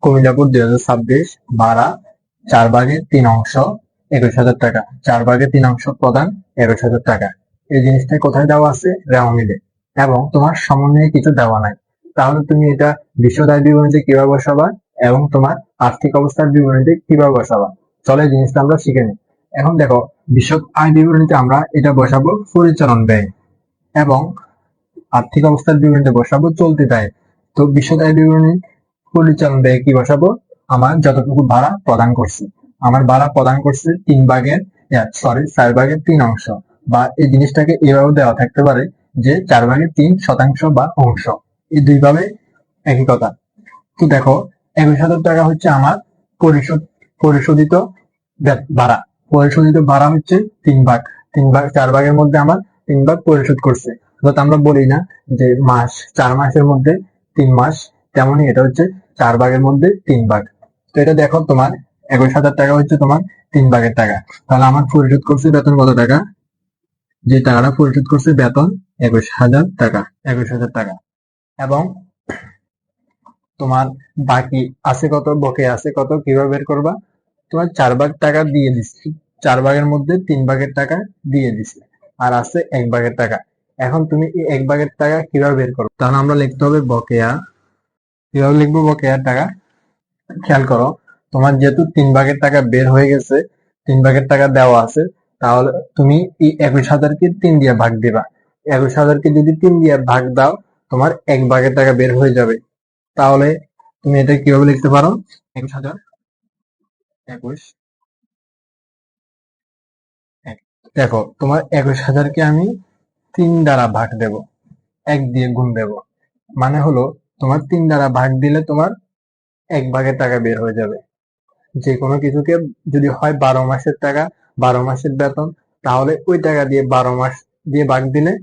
কুমিল্লাপুর 2026 ভাড়া 4/3 21,000 টাকা। 4/3 প্রদান 21,000 টাকা। এই জিনিসটা কোথায় দেওয়া আছে? রেওয়া মিলে, এবং তোমার সমন্বয়ে কিছু দেওয়া নাই। তাহলে তুমি এটা বিশদ আয় বিবরণীতে কিভাবে বসাবা এবং তোমার আর্থিক অবস্থার বিবরণীতে কিভাবে বসাবা, চলো এই জিনিসটা আমরা শিখে নিই। এখন দেখো, বিশদ আয় বিবরণীতে আমরা এটা বসাবো পরিচালন ব্যয়, এবং আর্থিক অবস্থার বিবরণীতে বসাবো চলতি দায়। তো বিশদ আয় বিবরণী পরিচালন ব্যয় কি বসাবো? আমার যতটুকু ভাড়া প্রদান করছি, আমার ভাড়া প্রদান করছে 4/3, বা এই জিনিসটাকে এভাবে দেওয়া থাকতে পারে যে 4/3 বা অংশ, এই দুইভাবে একই কথা। তো দেখো, 21,000 টাকা হচ্ছে আমার পরিশোধিত ভাড়া। পরিশোধিত ভাড়া হচ্ছে 3 ভাগ। 4 ভাগের মধ্যে আমার 3 ভাগ পরিশোধ করছে। অর্থাৎ আমরা বলি না যে 4 মাসের মধ্যে 3 মাস, তেমনি এটা হচ্ছে 4 ভাগের মধ্যে 3 ভাগ। তো এটা দেখো, তোমার 21,000 টাকা হচ্ছে তোমার 3 ভাগের টাকা। তাহলে আমার পরিশোধ করছে বেতন কত টাকা? যে টাকাটা পরিশোধ করছে বেতন 21,000 টাকা। 21,000 টাকা। এবং তোমার বাকি আছে কত, বকেয়া আছে কত, কিভাবে বের করবা? তোমার 4 ভাগ টাকা দিয়ে দিচ্ছি, 4 ভাগের মধ্যে 3 ভাগের টাকা দিয়ে দিছি, আর আছে 1 ভাগের টাকা। এখন তুমি এই 1 ভাগের টাকা কিভাবে বের করো? তাহলে আমরা লিখতে হবে বকেয়া। কিভাবে লিখবো বকেয়ার টাকা? খেয়াল করো, তোমার যেহেতু 3 ভাগের টাকা বের হয়ে গেছে, 3 ভাগের টাকা দেওয়া আছে, তাহলে তুমি এই 21,000-কে 3 দিয়ে ভাগ দিবা। 21,000-কে যদি 3 দিয়ে ভাগ দাও, তোমার 1 ভাগের টাকা বের হয়ে যাবে। তাহলে তুমি এটা কিভাবে লিখতে পারো? 21,000 21 দেখো, তোমার 21,000-কে আমি 3 দ্বারা ভাগ দেব, 1 দিয়ে গুণ দেব। মানে হলো, তোমার 3 দ্বারা ভাগ দিলে তোমার 1 ভাগের টাকা বের হয়ে যাবে। যে কোনো কিছুকে যদি হয় 12 মাসের টাকা, 12 মাসের বেতন, তাহলে ওই টাকা দিয়ে 12 মাস দিয়ে ভাগ দিলে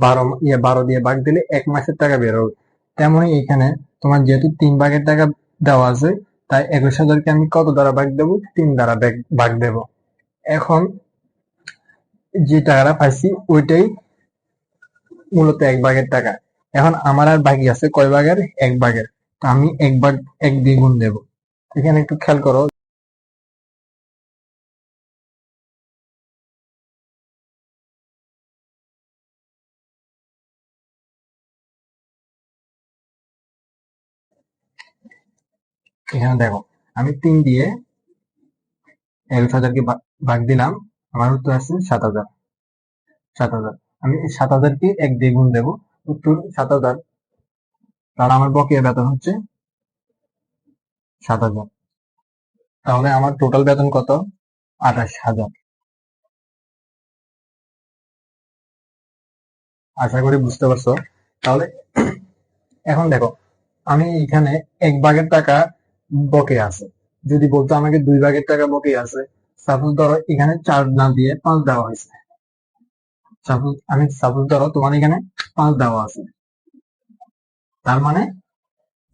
12 দিয়ে ভাগ দিলে 1 মাসের টাকা বের হবে। তেমনি এখানে তোমার যেহেতু 3 ভাগের টাকা দেওয়া আছে, তাই 21,000-কে আমি কত দ্বারা ভাগ দেব? 3 দ্বারা ভাগ দেব। এখন যে টাকাটা পাইছি ওইটাই মূলত 1 ভাগের টাকা। এখন আমার আর বাকি আছে কয় ভাগের? 1 ভাগের। তো আমি 1 ভাগ 1 দিয়ে গুণ দেব। এখানে একটু খেয়াল করো, এখানে দেখো, আমি 3 দিয়ে 21,000-কে ভাগ দিলাম, আমার উত্তর আসছে 7,000। 7,000, আমি এই 7,000-কে 1 দিয়ে গুণ দেবো, উত্তর 7,000। কারণ আমার বকেয়া বেতন হচ্ছে 7,000। তাহলে আমার টোটাল বেতন কত? 28,000। আশা করি বুঝতে পারছো। তাহলে এখন দেখো, আমি এখানে 1 ভাগের টাকা বকেয়া আছে। যদি বলতো আমাকে 2 ভাগের টাকা বকেয়া আছে, সাপোজ ধরো এখানে 4 না দিয়ে 5 দেওয়া হয়েছে। সাপোজ ধরো তোমার এখানে 5 দেওয়া আছে, তার মানে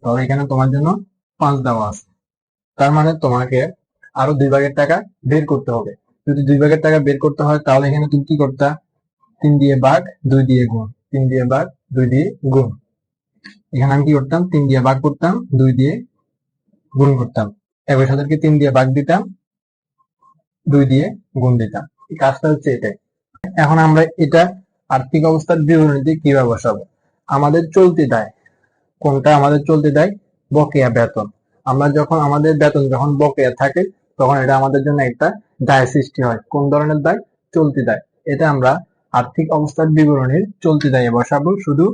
ধরো এখানে তোমার জন্য 5 দেওয়া আছে, তার মানে তোমাকে আরো 2 ভাগের টাকা বের করতে হবে। যদি 2 ভাগের টাকা বের করতে হয়, তাহলে এখানে তুমি কি করতা? 3 দিয়ে ভাগ, 2 দিয়ে গুণ, 3 দিয়ে ভাগ, 2 দিয়ে গুণ। এখানে আমি কি করতাম? 3 দিয়ে ভাগ করতাম, 2 দিয়ে গুণ করতাম। 21,000-কে 3 দিয়ে ভাগ দিতাম, 2 দিয়ে গুণ দিতাম। এই কাজটা হচ্ছে এটাই। এখন আমরা এটা আর্থিক অবস্থার বিবরণীতে কিভাবে বসাবো? আমাদের চলতি দায় কোনটা? আমাদের চলতি দায় বকেয়া বেতন। আমরা যখন আমাদের বেতন যখন বকেয়া থাকে, তখন এটা আমাদের জন্য একটা দায় সৃষ্টি হয়। কোন ধরনের দায়? চলতি দায়। এটা আমরা আর্থিক অবস্থার বিবরণীর চলতি দায়ে বসাবো শুধু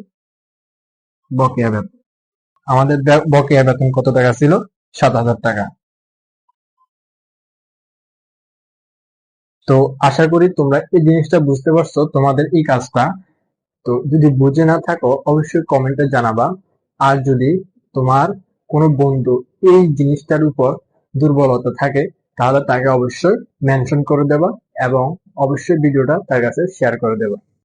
বকেয়া বেতন। আমাদের বকেয়া বেতন কত টাকা ছিল? 7,000 টাকা। তো আশা করি তোমরা এই জিনিসটা বুঝতে পারছো, তোমাদের এই কাজটা। তো যদি বুঝে না থাকো, অবশ্যই কমেন্টে জানাবা। আর যদি তোমার কোনো বন্ধু এই জিনিসটার উপর দুর্বলতা থাকে, তাহলে তাকে অবশ্যই মেনশন করে দেবা, এবং অবশ্যই ভিডিওটা তার কাছে শেয়ার করে দেবা।